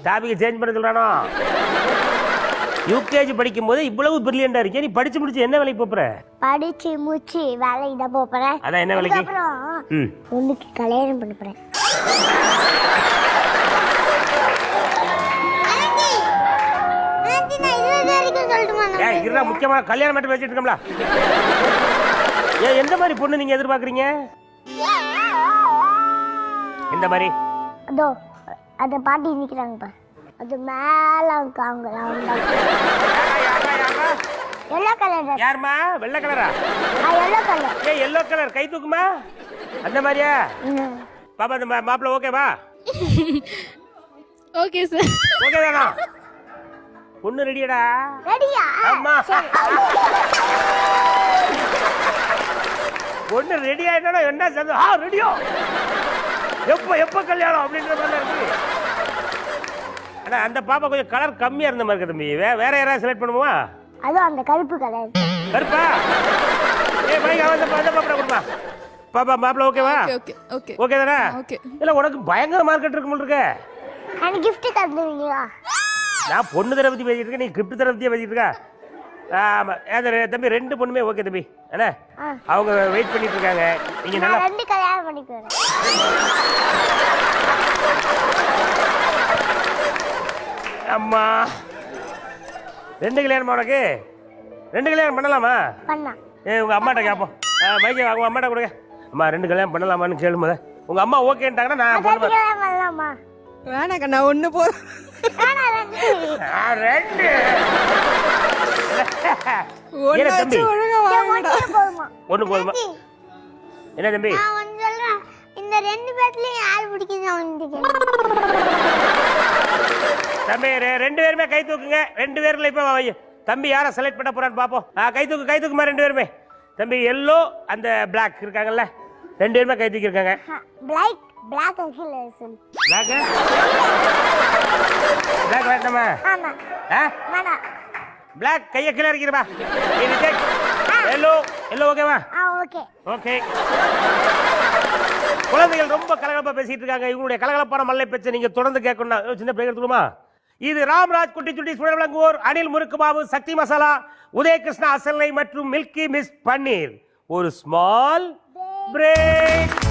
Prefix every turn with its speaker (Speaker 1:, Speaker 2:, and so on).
Speaker 1: Topic change பண்ண சொல்றானோ? UKG படிக்கும் போது இவ்வளவு பிரில்லியண்டா இருக்கே, நீ படிச்சு முடிச்சு என்ன வேலைக்கு போற?
Speaker 2: படிச்சு முடிச்சு வேலைக்கு தான் போறேன்.
Speaker 1: அதான் என்ன வேலைக்கு?
Speaker 2: அப்புறம் பொண்ணுக்கு கல்யாணம் பண்ண போறேன்.
Speaker 1: முக்கியமான கல்யாணம் மட்டும் வச்சுட்டு இருக்கோம்ல. எந்த மாதிரி பொண்ணு நீங்க எதிர்பார்க்கறீங்க? எந்த மாதிரி?
Speaker 2: அதோ அத பாட்டி நிக்கிறாங்க பாரு, அது மேல இருக்காங்க. Yellow colour.
Speaker 1: யாருமா? வெள்ளை கலரா?
Speaker 2: Yellow colour.
Speaker 1: எல்லோ கலர் கை தூக்குமா? அந்த மாதிரியா? பாப்பா அந்த மாப்பிள்ள ஓகேவா?
Speaker 3: Okay sir.
Speaker 1: ஓகே தானா? பொண்ணு ரெடியாடா?
Speaker 2: ரெடியா?
Speaker 1: அம்மா பொண்ணு ரெடி ஆயிட்டா என்ன சந்தோஷம். ரெடியோ எப்ப கல்யாணம் அப்படின்ற மாதிரி இருக்கு. ஆனா அந்த பாப்பா கொஞ்சம் கலர் கம்மியா இருந்த மாதிரி இருக்கு தம்பி. வேற யாராவது செலக்ட் பண்ணுவோமா?
Speaker 2: அதுவும் அந்த கருப்பு கலர்.
Speaker 1: கருப்பா? பைக் அந்த பாப்பா கொடுமா. பாப்பா மாப்பிள்ள ஓகேவா?
Speaker 3: ஓகே ஓகே
Speaker 1: ஓகே தானே?
Speaker 3: ஓகே.
Speaker 1: இல்ல உனக்கு பயங்கர மார்க்கெட் இருக்கு போல இருக்கு.
Speaker 2: எனக்கு gift தந்துவீங்களா?
Speaker 1: நான் பொண்ணு தர பத்தி பேசிட்டு இருக்கேன், நீ கிஃப்ட் தர பத்தியே பேசிட்டு இருக்க. ஆமா தம்பி, ரெண்டு பொண்ணுமே ஓகே தம்பி. என்ன அவங்க வெயிட் பண்ணிட்டு இருக்காங்க. நீங்க நல்லா
Speaker 2: ரெண்டு கல்யாணம் பண்ணிக்கோங்க.
Speaker 1: அம்மா ரெண்டு கல்யாணம் உனக்கு? ரெண்டு கல்யாணம் பண்ணலாமா?
Speaker 2: பண்ணலாம்.
Speaker 1: உங்க அம்மாட்ட கேட்போம். மைக்கை உங்க அம்மாட்ட கொடுங்க. அம்மா ரெண்டு கல்யாணம் பண்ணலாமான்னு கேளும் போது உங்க அம்மா ஓகேன்ட்டாங்கன்னா நான் பண்ணுவேன்.
Speaker 2: பண்ணலாமா?
Speaker 3: வேணாக்கா, நான் ஒண்ணு போதும்.
Speaker 1: ரெண்டு தம்பி ஒண்ணு போதுமா? என்ன தம்பி?
Speaker 2: இந்த ரெண்டு பேர்லயும் யார் பிடிக்குது
Speaker 1: தம்பி? ரெண்டு பேருமே கை தூக்குங்க. ரெண்டு பேர்ல இப்ப தம்பி யார செலக்ட் பண்ண போறான்னு பாப்போம். கை தூக்குமா ரெண்டு பேருமே. தம்பி எல்லோ அந்த பிளாக் இருக்காங்கல்ல, ரெண்டு பேருமே கை தூக்கி இருக்காங்க.
Speaker 2: பிளாக்
Speaker 1: வேண்டாமா? பிளாக் கையை கீழே இருக்கிறப்பா. எல்லோ ஓகேவா? ஓகே. குழந்தைகள் ரொம்ப கலகலப்பா பேசிட்டு இருக்காங்க. இவங்களுடைய கலகலப்பான மல்லை பேச்சை நீங்க தொடர்ந்து கேட்கணும். சின்ன பிரேக் எடுத்துக்கணுமா? இது ராம்ராஜ் குட்டி சுட்டி சுடர் விளங்குவோர் அனில் முறுக்கு மாவு, சக்தி மசாலா, உதயகிருஷ்ணா அசல்லை மற்றும் மில்கி மிஸ் பன்னீர். ஒரு ஸ்மால் பிரேக்.